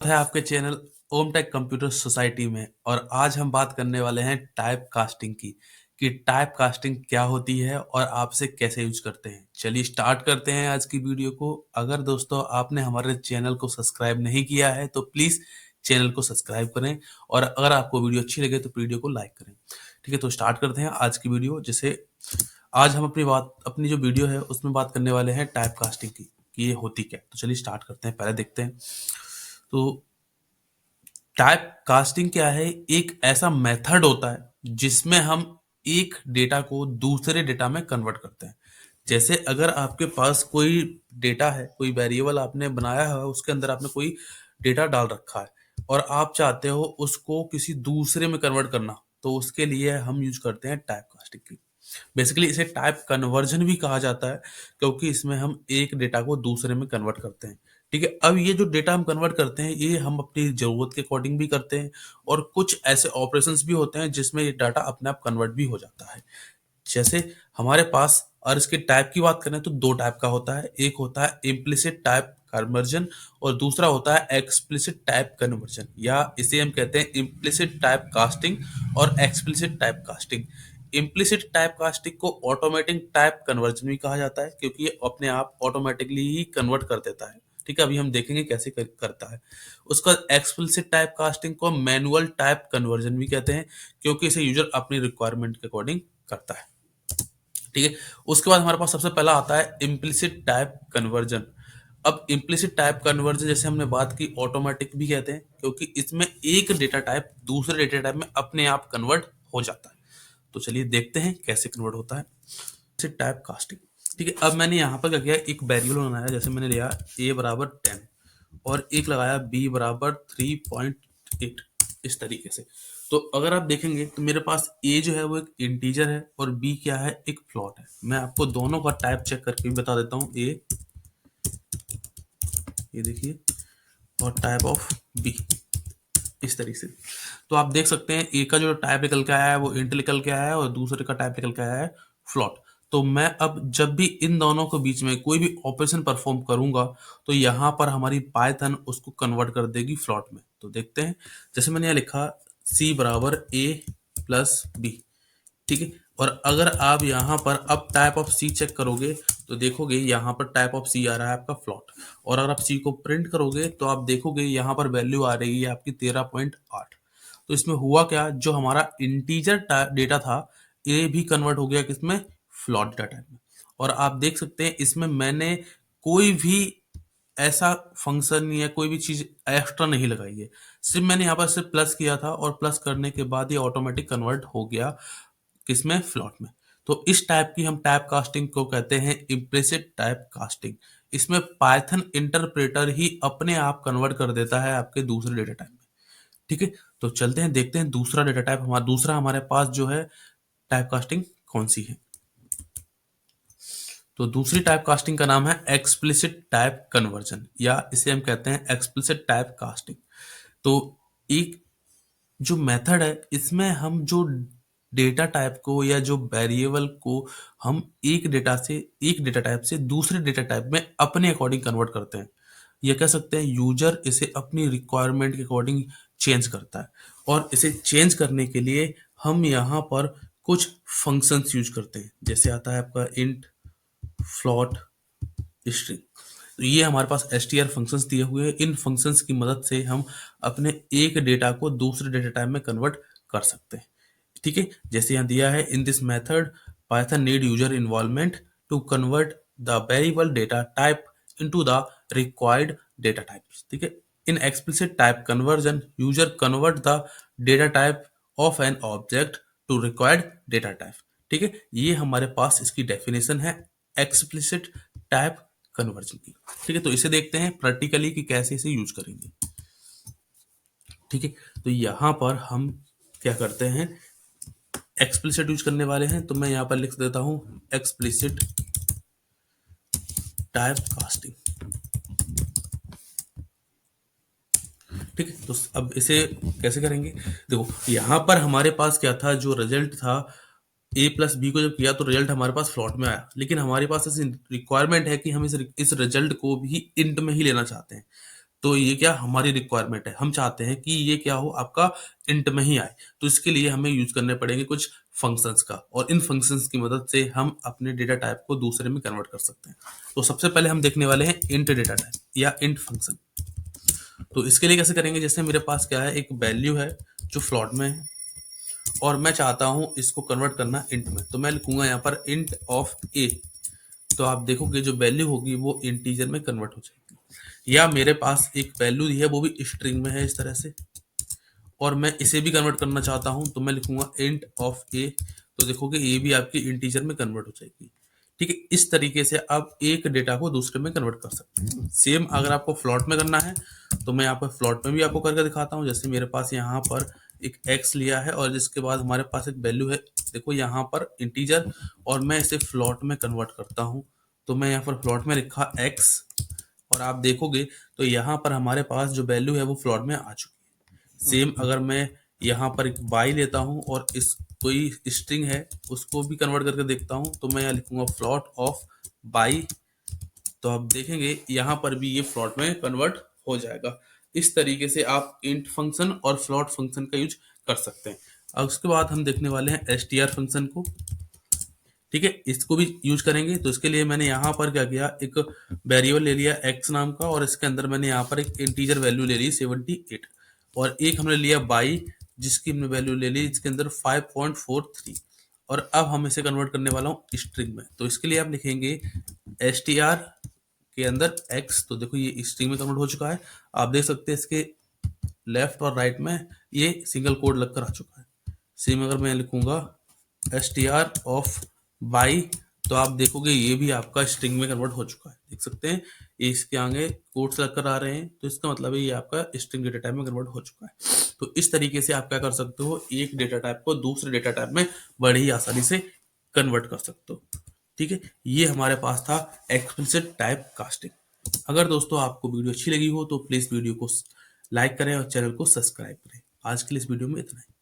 है आपके चैनल ओम take computer society में। और आज हम बात करने वाले हैं टाइप कास्टिंग की कि टाइप कास्टिंग क्या होती है और आप इसे कैसे यूज करते हैं। चलिए स्टार्ट करते हैं आज की वीडियो को। अगर दोस्तों आपने हमारे चैनल को सब्सक्राइब नहीं किया है तो प्लीज चैनल को सब्सक्राइब करें और अगर आपको वीडियो अच्छी लगे तो वीडियो को लाइक करें। ठीक है, तो स्टार्ट करते हैं आज की वीडियो। जैसे आज हम अपनी जो वीडियो है उसमें बात करने वाले हैं टाइप कास्टिंग की कि ये होती क्या। तो चलिए स्टार्ट करते हैं, पहले देखते हैं। तो टाइप कास्टिंग क्या है? एक ऐसा मेथड होता है जिसमें हम एक डेटा को दूसरे डेटा में कन्वर्ट करते हैं। जैसे अगर आपके पास कोई डेटा है, कोई वेरिएबल आपने बनाया है, उसके अंदर आपने कोई डेटा डाल रखा है और आप चाहते हो उसको किसी दूसरे में कन्वर्ट करना, तो उसके लिए हम यूज करते हैं टाइप कास्टिंग की। बेसिकली इसे टाइप कन्वर्जन भी कहा जाता है क्योंकि इसमें हम एक डेटा को दूसरे में कन्वर्ट करते हैं। ठीक है, अब ये जो डेटा हम कन्वर्ट करते हैं ये हम अपनी जरूरत के अकॉर्डिंग भी करते हैं और कुछ ऐसे ऑपरेशंस भी होते हैं जिसमें ये डाटा अपने आप कन्वर्ट भी हो जाता है। जैसे हमारे पास, और इसके टाइप की बात करें तो दो टाइप का होता है। एक होता है इम्प्लिसिट टाइप कन्वर्जन और दूसरा होता है एक्सप्लिसिट टाइप कन्वर्जन, या इसे हम कहते हैं इम्प्लिसिट टाइप कास्टिंग और explicit type casting. Implicit type casting को ऑटोमेटिक टाइप कन्वर्जन भी कहा जाता है क्योंकि ये अपने आप ऑटोमेटिकली ही कन्वर्ट कर देता है। ठीक है, अभी हम देखेंगे कैसे करता है। उसका एक्सप्लिसिट टाइप कास्टिंग को मैनुअल टाइप कन्वर्जन भी कहते हैं क्योंकि इसे यूजर अपनी रिक्वायरमेंट के अकॉर्डिंग करता है। ठीक है, उसके बाद हमारे पास सबसे पहला आता है इम्प्लिसिट टाइप कन्वर्जन। अब इम्प्लिसिट टाइप कन्वर्जन जैसे हमने बात की ऑटोमेटिक भी कहते हैं क्योंकि इसमें एक डेटा टाइप दूसरे डेटा टाइप में अपने आप कन्वर्ट हो जाता है। तो चलिए देखते हैं कैसे कन्वर्ट होता है टाइप कास्टिंग। ठीक है, अब मैंने यहाँ पर क्या किया, एक वेरिएबल बनाया। जैसे मैंने लिया a बराबर 10 और एक लगाया b बराबर 3.8, इस तरीके से। तो अगर आप देखेंगे तो मेरे पास a जो है वो एक इंटीजर है और b क्या है, एक फ्लॉट है। मैं आपको दोनों का टाइप चेक करके भी बता देता हूँ। a, ये देखिए, और टाइप ऑफ b, इस तरीके से। तो आप देख सकते हैं ए का जो टाइप निकल के आया है वो इंट निकल के आया है और दूसरे का टाइप निकल के आया है फ्लॉट। तो मैं अब जब भी इन दोनों के बीच में कोई भी ऑपरेशन परफॉर्म करूंगा तो यहाँ पर हमारी पाइथन उसको कन्वर्ट कर देगी फ्लॉट में। तो देखते हैं, जैसे मैंने यहाँ लिखा c बराबर a प्लस b। ठीक है, और अगर आप यहाँ पर अब टाइप ऑफ सी चेक करोगे तो देखोगे यहाँ पर टाइप ऑफ सी आ रहा है आपका फ्लॉट। और अगर आप सी को प्रिंट करोगे तो आप देखोगे यहाँ पर वैल्यू आ रही है आपकी 13.8। तो इसमें हुआ क्या, जो हमारा इंटीजर डेटा था ये भी कन्वर्ट हो गया किसमें, फ्लॉट डेटा टाइप में। और आप देख सकते हैं इसमें मैंने कोई भी ऐसा फंक्शन या कोई भी चीज एक्स्ट्रा नहीं लगाई है, सिर्फ मैंने यहाँ पर सिर्फ प्लस किया था और प्लस करने के बाद ये ऑटोमेटिक कन्वर्ट हो गया किसमें, फ्लॉट में। तो इस टाइप की हम टाइप कास्टिंग को कहते हैं इम्प्लिसिट टाइप कास्टिंग। इसमें पाइथन इंटरप्रेटर ही अपने आप कन्वर्ट कर देता है आपके दूसरे डेटा टाइप में। ठीक है, तो चलते हैं देखते हैं दूसरा डेटा टाइप दूसरा हमारे पास जो है टाइप कास्टिंग कौन सी है। तो दूसरी टाइप कास्टिंग का नाम है एक्सप्लिसिट टाइप कन्वर्जन, या इसे हम कहते हैं एक्सप्लिसिट टाइप कास्टिंग। तो एक जो मेथड है इसमें हम जो डेटा टाइप को या जो वेरिएबल को हम एक डेटा टाइप से दूसरे डेटा टाइप में अपने अकॉर्डिंग कन्वर्ट करते हैं। या कह सकते हैं यूजर इसे अपनी रिक्वायरमेंट के अकॉर्डिंग चेंज करता है और इसे चेंज करने के लिए हम यहाँ पर कुछ फंक्शंस यूज करते हैं। जैसे आता है आपका इंट, फ्लॉट, स्ट्रिंग। तो ये हमारे पास str फंक्शंस दिए हुए हैं। इन फंक्शंस की मदद से हम अपने एक डेटा को दूसरे डेटा टाइप में कन्वर्ट कर सकते हैं। ठीक है, जैसे यहाँ दिया है, in this method Python need user involvement to convert the variable data type into the required data type. ठीक है, in explicit type conversion user convert the data type of an object to required data type. ठीक है, ये हमारे पास इसकी definition है explicit type conversion की। ठीक है, तो इसे देखते हैं प्रैक्टिकली कि कैसे इसे यूज करेंगे। ठीक है, तो यहाँ पर हम क्या करते हैं, एक्सप्लिसिट यूज करने वाले हैं। तो मैं यहाँ पर लिख देता हूँ एक्सप्लिसिट टाइप कास्टिंग। ठीक है, तो अब इसे कैसे करेंगे, देखो यहाँ पर हमारे पास क्या था, जो रिजल्ट था a प्लस बी को जब किया तो रिजल्ट हमारे पास फ्लॉट में आया, लेकिन हमारे पास ऐसी रिक्वायरमेंट है कि हम इस रिजल्ट को भी इंट में ही लेना चाहते हैं। तो ये क्या हमारी रिक्वायरमेंट है, हम चाहते हैं कि ये क्या हो आपका इंट में ही आए। तो इसके लिए हमें यूज करने पड़ेंगे कुछ फंक्शंस का, और इन फंक्शंस की मदद से हम अपने डेटा टाइप को दूसरे में कन्वर्ट कर सकते हैं। तो सबसे पहले हम देखने वाले हैं इंट डेटा टाइप या इंट फंक्शन। तो इसके लिए कैसे करेंगे, जैसे मेरे पास क्या है, एक वैल्यू है जो फ्लोट में है और मैं चाहता हूं इसको कन्वर्ट करना इंट में, तो मैं लिखूंगा यहाँ पर इंट ऑफ ए। तो आप देखोगे जो वैल्यू होगी वो इंटीजर में कन्वर्ट हो जाएगी। या मेरे पास एक वैल्यू दी है वो भी स्ट्रिंग में है इस तरह से, और मैं इसे भी कन्वर्ट करना चाहता हूं, तो मैं लिखूंगा इंट ऑफ ए। तो देखोगे ये भी आपकी इंटीजर में कन्वर्ट हो जाएगी। ठीक है, इस तरीके से आप एक डेटा को दूसरे में कन्वर्ट कर सकते हैं। सेम अगर आपको फ्लॉट में करना है तो मैं यहाँ पर फ्लॉट में भी आपको करके दिखाता हूँ। जैसे मेरे पास यहाँ पर एक एक्स लिया है और जिसके बाद हमारे पास एक वैल्यू है, देखो यहाँ पर इंटीजर, और मैं इसे फ्लॉट में कन्वर्ट करता हूँ। तो मैं यहाँ पर फ्लॉट में लिखा एक्स, और आप देखोगे तो यहाँ पर हमारे पास जो वैल्यू है वो फ्लॉट में आ चुकी है। सेम अगर मैं यहाँ पर एक बाई लेता हूँ और इस कोई स्ट्रिंग है उसको भी कन्वर्ट करके देखता हूँ, तो मैं यहाँ लिखूंगा फ्लॉट ऑफ बाई। तो आप देखेंगे यहाँ पर भी ये फ्लॉट में कन्वर्ट हो जाएगा। इस तरीके से आप इंट फंक्शन और फ्लॉट फंक्शन का यूज कर सकते हैं। अब उसके बाद हम देखने वाले हैं str फंक्शन को। ठीक है, इसको भी यूज करेंगे। तो इसके लिए मैंने यहाँ पर क्या किया, एक वेरिएबल ले लिया x नाम का, और इसके अंदर मैंने यहाँ पर एक इंटीजर वैल्यू ले ली 78, और एक हमने लिया बाई जिसकी हमने वैल्यू ले ली इसके अंदर 5.43, और अब हम इसे कन्वर्ट करने वाला हूँ स्ट्रिंग में। तो इसके लिए आप लिखेंगे str के अंदर x। तो देखो ये स्ट्रिंग में कन्वर्ट हो चुका है। आप देख सकते हैं इसके लेफ्ट और राइट में ये सिंगल कोड लगकर आ चुका है। सेम अगर मैं लिखूंगा str ऑफ बाई, तो आप देखोगे ये भी आपका स्ट्रिंग में कन्वर्ट हो चुका है। देख सकते हैं ये इसके आगे कोट्स लगकर आ रहे हैं, तो इसका मतलब है ये आपका स्ट्रिंग डेटा टाइप में कन्वर्ट हो चुका है। तो इस तरीके से आप क्या कर सकते हो, एक डेटा टाइप को दूसरे डेटा टाइप में बड़ी ही आसानी से कन्वर्ट कर सकते हो। ठीक है, ये हमारे पास था एक्सप्लिसिट टाइप कास्टिंग। अगर दोस्तों आपको वीडियो अच्छी लगी हो तो प्लीज वीडियो को लाइक करें और चैनल को सब्सक्राइब करें। आज के लिए इस वीडियो में इतना ही।